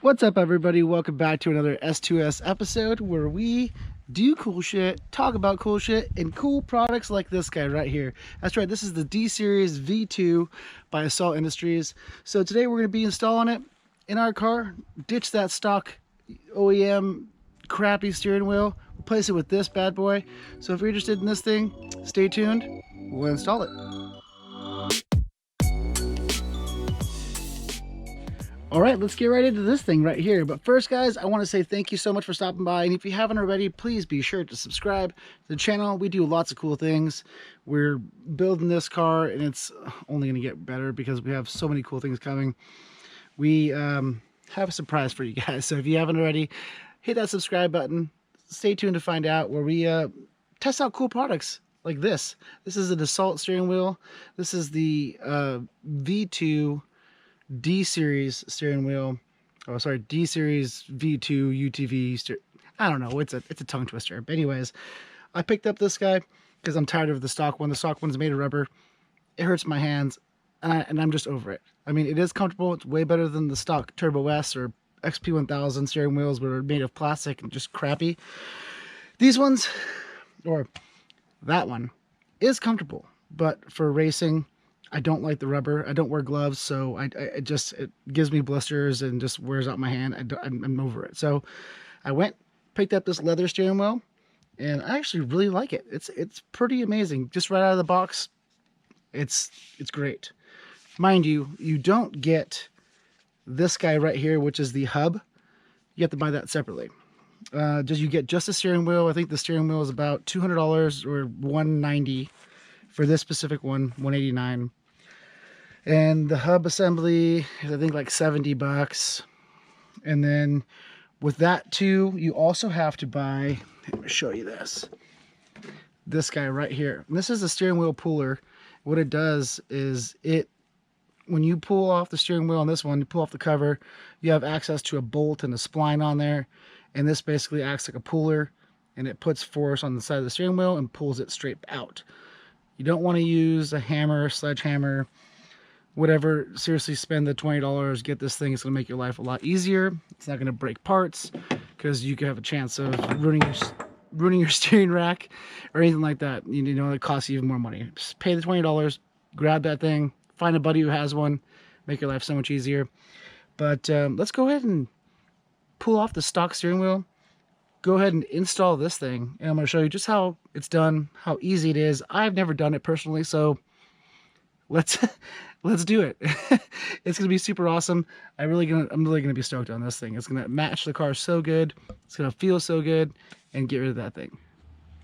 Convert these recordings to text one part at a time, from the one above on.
What's up, everybody? Welcome back to another S2S episode where we do cool shit, talk about cool shit, and cool products like this guy right here. That's right, this is the D-Series V2 by Assault Industries. So today we're going to be installing it in our car, ditch that stock OEM crappy steering wheel, replace it with this bad boy. So if you're interested in this thing, stay tuned, we'll install it. All right, let's get right into this thing right here. But first, guys, I want to say thank you so much for stopping by. And if you haven't already, please be sure to subscribe to the channel. We do lots of cool things. We're building this car, and it's only going to get better because we have so many cool things coming. We have a surprise for you guys. So if you haven't already, hit that subscribe button. Stay tuned to find out where we test out cool products like this. This is an Assault steering wheel. This is the V2 D-Series steering wheel. Oh, sorry, D-Series V2 UTV I don't know, it's a tongue twister. But anyways, I picked up this guy because I'm tired of the stock one. The stock one's made of rubber. It hurts my hands, and I'm just over it. I mean, it is comfortable. It's way better than the stock Turbo S or XP1000 steering wheels were made of plastic and just crappy. These ones, or that one, is comfortable, but for racing, I don't like the rubber. I don't wear gloves, so it gives me blisters and just wears out my hand. I'm over it. So I picked up this leather steering wheel, and I actually really like it. It's pretty amazing. Just right out of the box, it's great. Mind you, you don't get this guy right here, which is the hub. You have to buy that separately. You get just the steering wheel. I think the steering wheel is about $200 or $190 for this specific one, $189. And the hub assembly is I think like 70 bucks. And then with that too, you also have to buy, let me show you this guy right here. And this is a steering wheel puller. What it does is when you pull off the steering wheel on this one, you pull off the cover, you have access to a bolt and a spline on there. And this basically acts like a puller, and it puts force on the side of the steering wheel and pulls it straight out. You don't want to use a hammer, sledgehammer, whatever. Seriously, spend the $20, get this thing. It's going to make your life a lot easier. It's not going to break parts because you could have a chance of ruining your steering rack or anything like that. You know, it costs you even more money. Just pay the $20, grab that thing, find a buddy who has one, make your life so much easier. But let's go ahead and pull off the stock steering wheel, go ahead and install this thing, and I'm going to show you just how it's done, how easy it is. I've never done it personally, so let's do it. It's going to be super awesome. I'm really going to be stoked on this thing. It's going to match the car so good. It's going to feel so good, and get rid of that thing.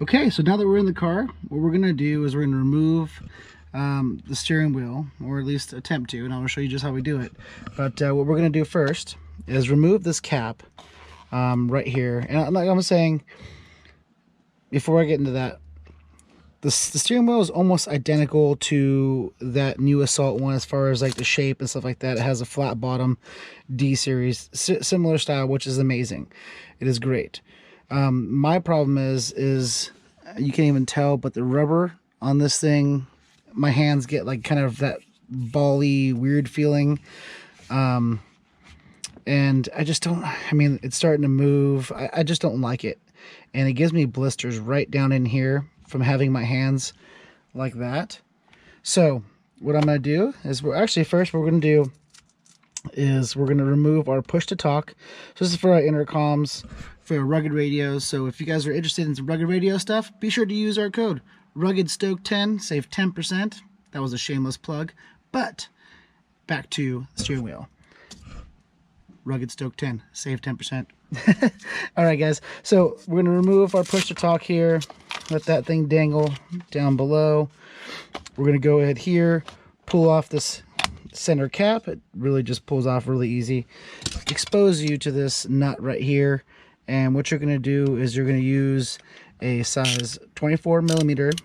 Okay, so now that we're in the car, what we're going to do is we're going to remove the steering wheel, or at least attempt to, and I'll show you just how we do it. But what we're going to do first is remove this cap right here. And like I'm saying, before I get into that, the steering wheel is almost identical to that new Assault one as far as like the shape and stuff like that. It has a flat bottom D-Series, similar style, which is amazing. It is great. My problem is you can't even tell, but the rubber on this thing, my hands get like kind of that bally weird feeling. And I just don't, I mean, it's starting to move. I just don't like it. And it gives me blisters right down in here from having my hands like that. So what I'm going to do is first what we're going to do is we're going to remove our push to talk. So this is for our intercoms, for our rugged radios. So if you guys are interested in some rugged radio stuff, be sure to use our code RuggedStoked10, save 10%. That was a shameless plug. But back to the steering wheel. RuggedStoked10, save 10%. All right, guys. So we're going to remove our push to talk here. Let that thing dangle down below. We're going to go ahead here, pull off this center cap. It really just pulls off really easy. Expose you to this nut right here. And what you're going to do is you're going to use a size 24mm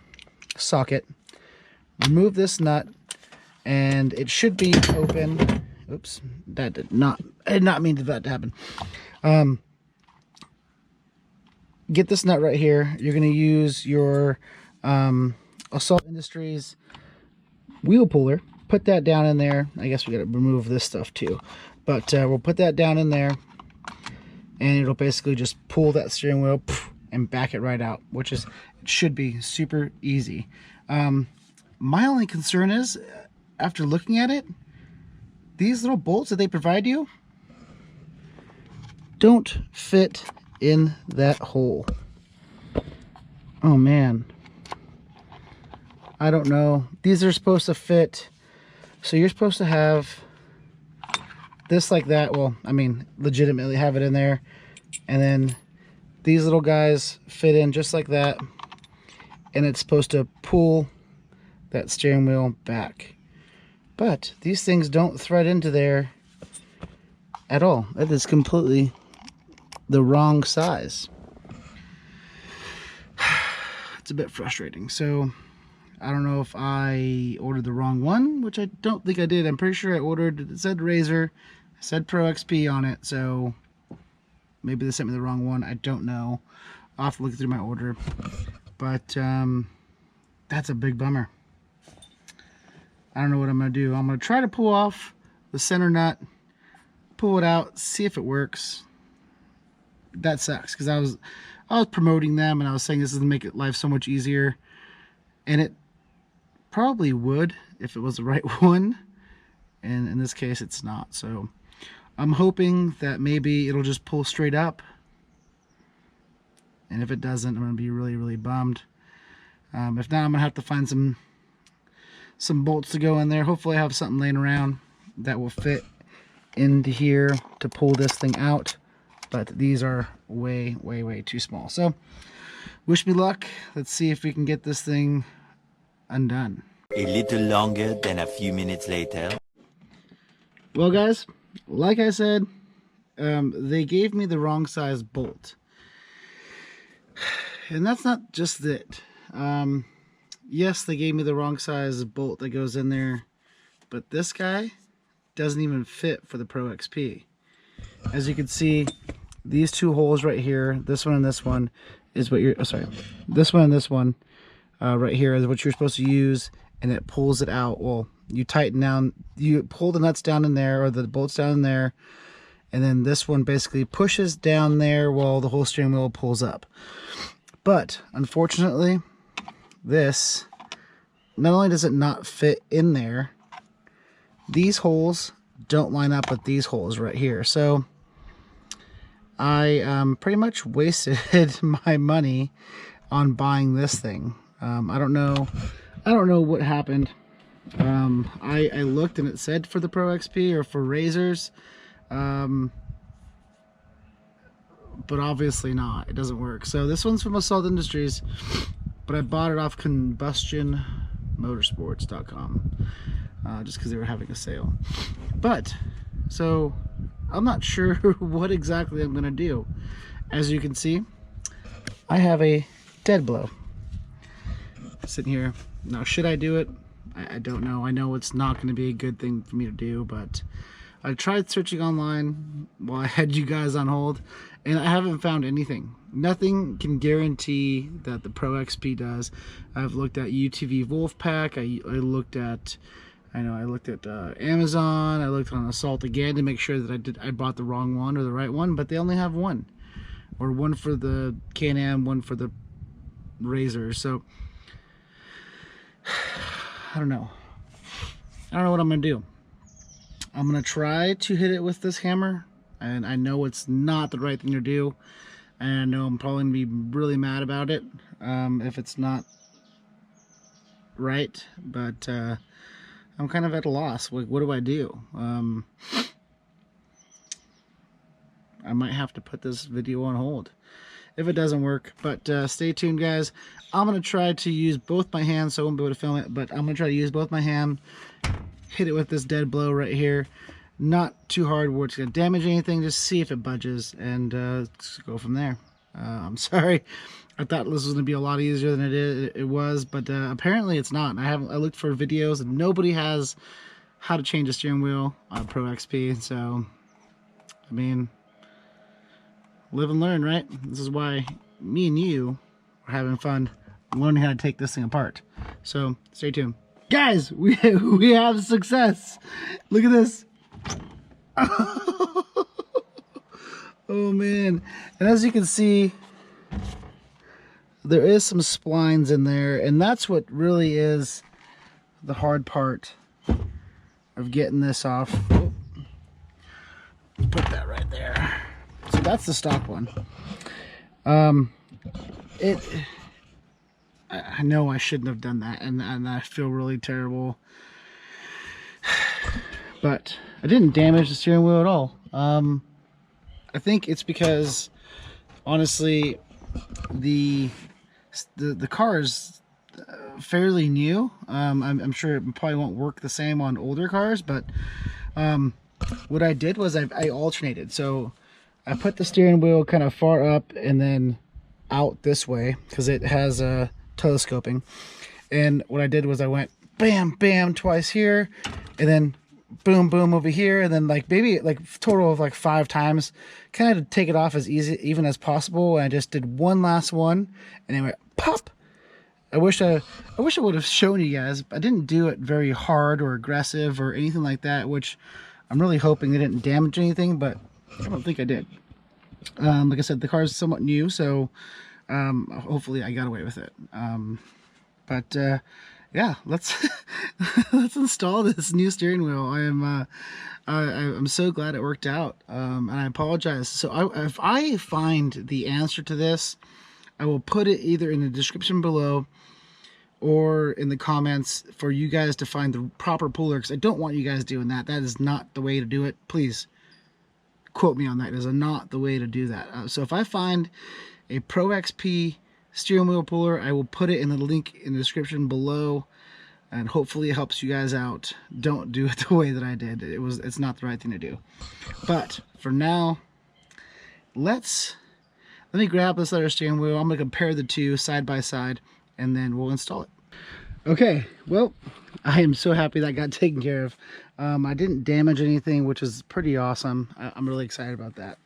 socket. Remove this nut, and it should be open. Oops, I did not mean for that to happen. Get this nut right here. You're going to use your Assault Industries wheel puller. Put that down in there. I guess we got to remove this stuff too. But we'll put that down in there, and it'll basically just pull that steering wheel and back it right out, which is, it should be super easy. My only concern is, after looking at it, these little bolts that they provide you don't fit in that hole. Oh man, I don't know. These are supposed to fit, so you're supposed to have this like that. Well, I mean, legitimately have it in there, and then these little guys fit in just like that, and it's supposed to pull that steering wheel back. But these things don't thread into there at all. It is completely the wrong size. It's a bit frustrating. So I don't know if I ordered the wrong one, which I don't think I did. I'm pretty sure I ordered, it said Rzr, it said Proxp on it, so maybe they sent me the wrong one. I don't know. I'll have to look through my order. But that's a big bummer. I don't know what I'm going to do. I'm going to try to pull off the center nut, pull it out, see if it works. That sucks, because I was promoting them, and I was saying this is going to make life so much easier. And it probably would if it was the right one. And in this case, it's not. So I'm hoping that maybe it'll just pull straight up. And if it doesn't, I'm going to be really, really bummed. If not, I'm going to have to find some bolts to go in there. Hopefully I have something laying around that will fit into here to pull this thing out. But these are way, way, way too small. So wish me luck. Let's see if we can get this thing undone. A little longer than a few minutes later. Well guys, like I said, they gave me the wrong size bolt. And that's not just it. Yes, they gave me the wrong size bolt that goes in there, but this guy doesn't even fit for the Proxp. As you can see, these two holes right here, this one and this one, is what you're, oh, sorry, this one and this one right here is what you're supposed to use, and it pulls it out. Well, you tighten down, you pull the nuts down in there, or the bolts down in there, and then this one basically pushes down there while the whole steering wheel pulls up. But unfortunately, this, not only does it not fit in there, these holes don't line up with these holes right here. So I pretty much wasted my money on buying this thing. I don't know what happened. I looked and it said for the Proxp or for Rzrs, but obviously not. It doesn't work. So this one's from Assault Industries, but I bought it off combustionmotorsports.com just because they were having a sale. But so I'm not sure what exactly I'm gonna do. As you can see, I have a dead blow sitting here. Now, should I do it? I don't know. I know it's not going to be a good thing for me to do, but I tried searching online while I had you guys on hold, and I haven't found anything. Nothing can guarantee that the Proxp does. I've looked at UTV Wolfpack. I looked at Amazon. I looked on Assault again to make sure that I bought the wrong one or the right one, but they only have one, or one for the Can-Am, one for the Rzr. So I don't know. I don't know what I'm gonna do. I'm gonna try to hit it with this hammer, and I know it's not the right thing to do, and I know I'm probably gonna be really mad about it if it's not right, but I'm kind of at a loss. Like, what do I do? I might have to put this video on hold if it doesn't work, but stay tuned, guys. I'm gonna try to use both my hands, so I won't be able to film it, but I'm gonna try to use both my hands, hit it with this dead blow right here, not too hard where it's gonna damage anything, just see if it budges, and go from there. I'm sorry, I thought this was gonna be a lot easier than it was, but apparently it's not. I looked for videos and nobody has how to change a steering wheel on Proxp, so I mean, live and learn, right? This is why me and you are having fun learning how to take this thing apart. So stay tuned. Guys, we have success. Look at this. Oh man. And as you can see, there is some splines in there, and that's what really is the hard part of getting this off. Oh, put that right there. So that's the stock one. I know I shouldn't have done that, and I feel really terrible. But I didn't damage the steering wheel at all. I think it's because, honestly, the car is fairly new. I'm sure it probably won't work the same on older cars, but what I did was I alternated. So I put the steering wheel kind of far up and then out this way because it has telescoping. And what I did was I went bam, bam twice here, and then boom, boom over here, and then like maybe like total of like 5 times, kind of to take it off as even as possible. And I just did one last one, and then went pop. I wish I would have shown you guys. I didn't do it very hard or aggressive or anything like that, which I'm really hoping they didn't damage anything, but I don't think I did. Like I said, the car is somewhat new, so hopefully I got away with it. Yeah, let's let's install this new steering wheel. I'm so glad it worked out, and I apologize. So if I find the answer to this, I will put it either in the description below or in the comments for you guys to find the proper puller, because I don't want you guys doing that. That is not the way to do it. Please quote me on that. It is not the way to do that. So if I find a Proxp steering wheel puller, I will put it in the link in the description below, and hopefully it helps you guys out. Don't do it the way that I did. It's not the right thing to do. But for now, let me grab this other steering wheel. I'm going to compare the two side by side, and then we'll install it. Okay, well, I am so happy that got taken care of. I didn't damage anything, which is pretty awesome. I'm really excited about that.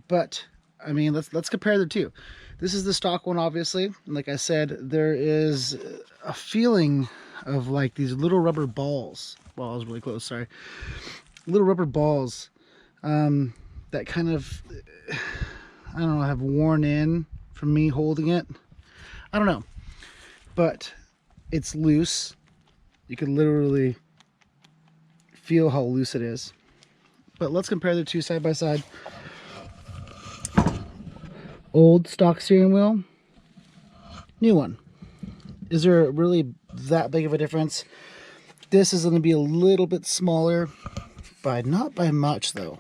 But I mean, let's compare the two. This is the stock one, obviously. And like I said, there is a feeling of like these little rubber balls. Well, I was really close, sorry. Little rubber balls that kind of, I don't know, have worn in from me holding it. I don't know. But it's loose. You can literally feel how loose it is. But let's compare the two side by side. Old stock steering wheel, new one. Is there really that big of a difference? This is going to be a little bit smaller, but not by much though,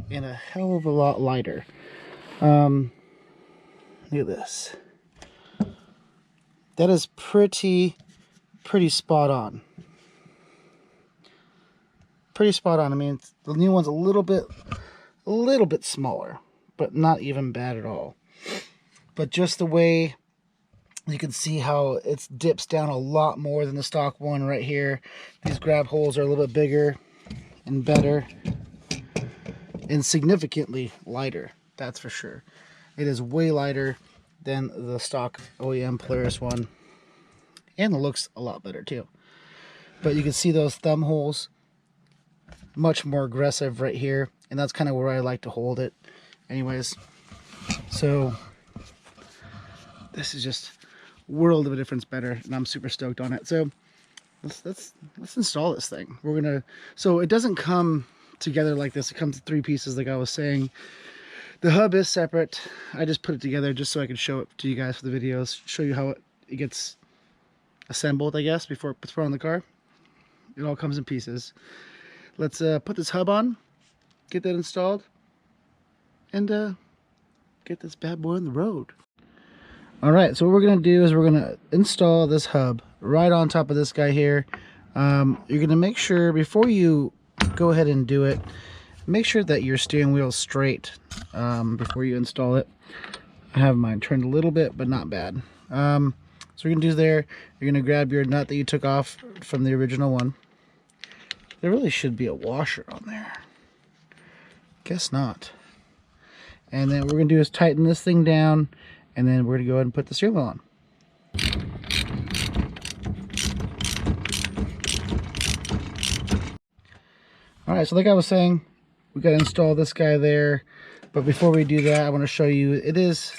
and a hell of a lot lighter. Look at this. That is pretty spot on. Pretty spot on. I mean, the new one's a little bit smaller, but not even bad at all. But just the way you can see how it dips down a lot more than the stock one right here. These grab holes are a little bit bigger and better and significantly lighter, that's for sure. It is way lighter than the stock OEM Polaris one, and it looks a lot better too. But you can see those thumb holes, much more aggressive right here, and that's kind of where I like to hold it anyways. So this is just a world of a difference better, and I'm super stoked on it. So let's install this thing. We're gonna, so it doesn't come together like this. It comes in 3 pieces like I was saying. The hub is separate. I just put it together just so I could show it to you guys for the videos, show you how it gets assembled, I guess, before it's put on the car. It all comes in pieces. Let's put this hub on, get that installed, and get this bad boy on the road. All right, so what we're gonna do is we're gonna install this hub right on top of this guy here. You're gonna make sure before you go ahead and do it, make sure that your steering wheel is straight before you install it. I have mine turned a little bit, but not bad. So we're gonna do there, you're gonna grab your nut that you took off from the original one. There really should be a washer on there. Guess not. And then what we're gonna do is tighten this thing down, and then we're gonna go ahead and put the steering wheel on. right, so like I was saying, we got to install this guy there. But before we do that, I want to show you, it is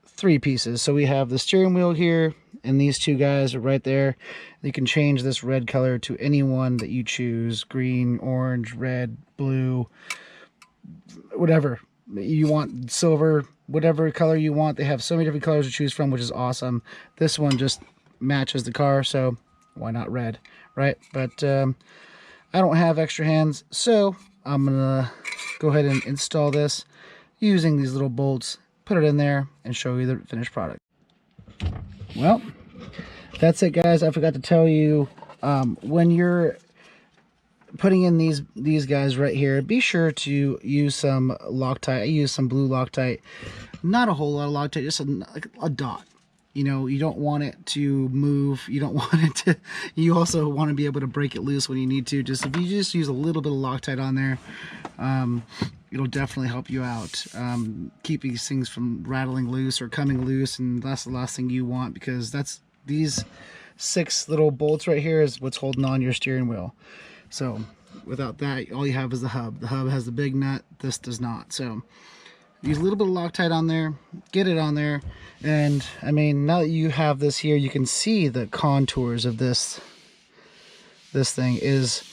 3 pieces. So we have the steering wheel here, and these 2 guys are right there. You can change this red color to any one that you choose: green, orange, red, blue, whatever you want, silver, whatever color you want. They have so many different colors to choose from, which is awesome. This one just matches the car, so why not red, right? But I don't have extra hands, so I'm gonna go ahead and install this using these little bolts, put it in there, and show you the finished product. Well, that's it, guys. I forgot to tell you, when you're putting in these guys right here, be sure to use some Loctite. I use some blue Loctite, not a whole lot of Loctite, just a dot. You know, you don't want it to move. You don't want it to, you also want to be able to break it loose when you need to. Just if you just use a little bit of Loctite on there, it'll definitely help you out. Keep these things from rattling loose or coming loose, and that's the last thing you want, because that's, these 6 little bolts right here is what's holding on your steering wheel. So without that, all you have is the hub. The hub has the big nut, this does not. So use a little bit of Loctite on there, get it on there, and I mean, now that you have this here, you can see the contours of this thing is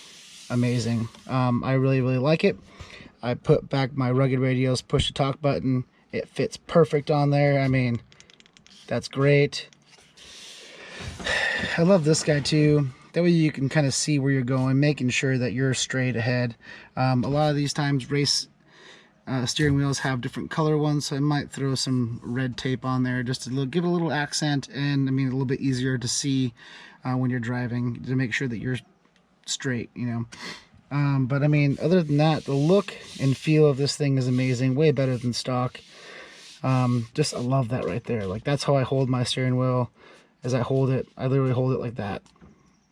amazing. I really like it. I put back my rugged radios, push the talk button, it fits perfect on there. I mean, that's great. I love this guy too. That way you can kind of see where you're going, making sure that you're straight ahead. A lot of these times race steering wheels have different color ones, so I might throw some red tape on there just to give it a little accent, and I mean, a little bit easier to see when you're driving, to make sure that you're straight, you know. But I mean, other than that, the look and feel of this thing is amazing, way better than stock. Just, I love that right there. Like, that's how I hold my steering wheel. As I hold it, I literally hold it like that,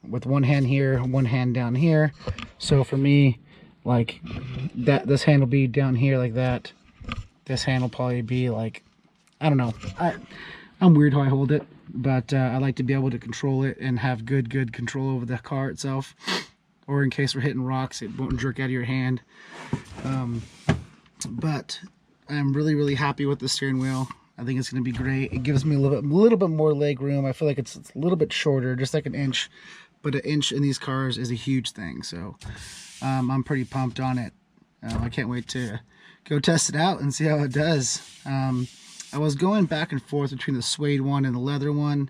with one hand here, one hand down here. So for me, like that, this hand will be down here like that. This hand will probably be like, I don't know. I'm weird how I hold it, but I like to be able to control it and have good control over the car itself. Or in case we're hitting rocks, it won't jerk out of your hand. But I'm really happy with the steering wheel. I think it's going to be great. It gives me a little bit more leg room. I feel like it's a little bit shorter, just like an inch. But an inch in these cars is a huge thing. So I'm pretty pumped on it. I can't wait to go test it out and see how it does. I was going back and forth between the suede one and the leather one.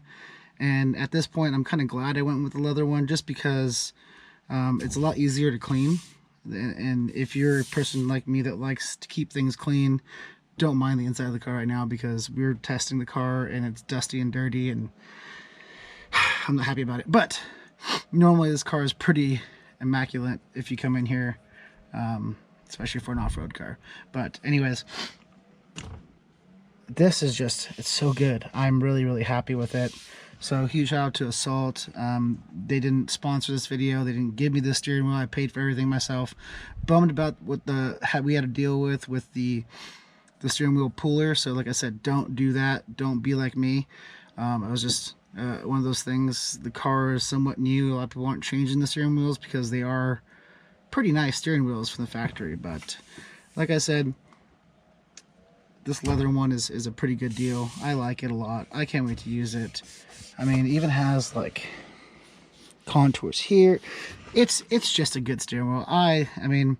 And at this point, I'm kind of glad I went with the leather one, just because it's a lot easier to clean. And if you're a person like me that likes to keep things clean, don't mind the inside of the car right now, because we're testing the car and it's dusty and dirty, and I'm not happy about it. But normally this car is pretty immaculate if you come in here, especially for an off-road car. But anyways, this is just, it's so good. I'm really happy with it. So huge shout out to Assault. They didn't sponsor this video. They didn't give me the steering wheel. I paid for everything myself. Bummed about what we had to deal with the steering wheel puller. So like I said, don't do that. Don't be like me. It was just one of those things. The car is somewhat new. A lot of people aren't changing the steering wheels because they are pretty nice steering wheels from the factory. But like I said, this leather one is a pretty good deal. I like it a lot. I can't wait to use it. I mean, it even has like contours here. It's just a good steering wheel. I mean,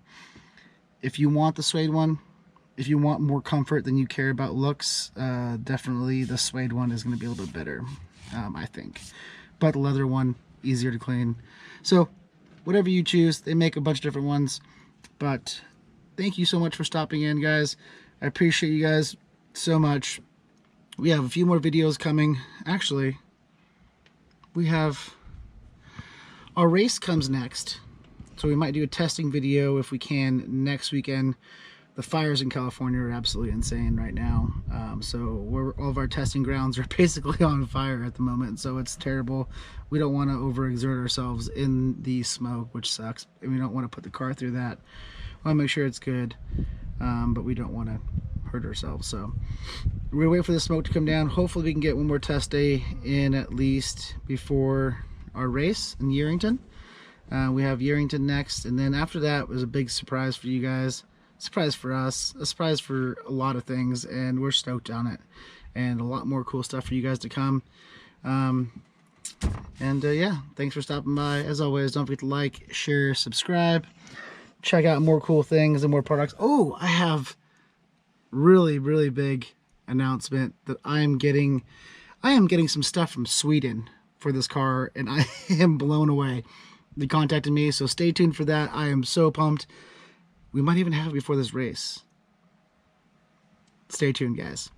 if you want the suede one, if you want more comfort than you care about looks, definitely the suede one is going to be a little bit better, I think. But the leather one, easier to clean. So whatever you choose, they make a bunch of different ones. But thank you so much for stopping in, guys. I appreciate you guys so much. We have a few more videos coming. Actually, we have our race comes next, so we might do a testing video if we can next weekend. The fires in California are absolutely insane right now. So all of our testing grounds are basically on fire at the moment, so it's terrible. We don't want to overexert ourselves in the smoke, which sucks, and we don't want to put the car through that. We want to make sure it's good, but we don't want to hurt ourselves. So we're gonna wait for the smoke to come down. Hopefully we can get one more test day in at least before our race in Yerington. We have Yerington next, and then after that was a big surprise for you guys, surprise for us, a surprise for a lot of things, and we're stoked on it, and a lot more cool stuff for you guys to come. Yeah, thanks for stopping by. As always, don't forget to like, share, subscribe, check out more cool things and more products. Oh, I have really big announcement that I am getting some stuff from Sweden for this car, and I am blown away. They contacted me, so stay tuned for that. I am so pumped. We might even have it before this race. Stay tuned, guys.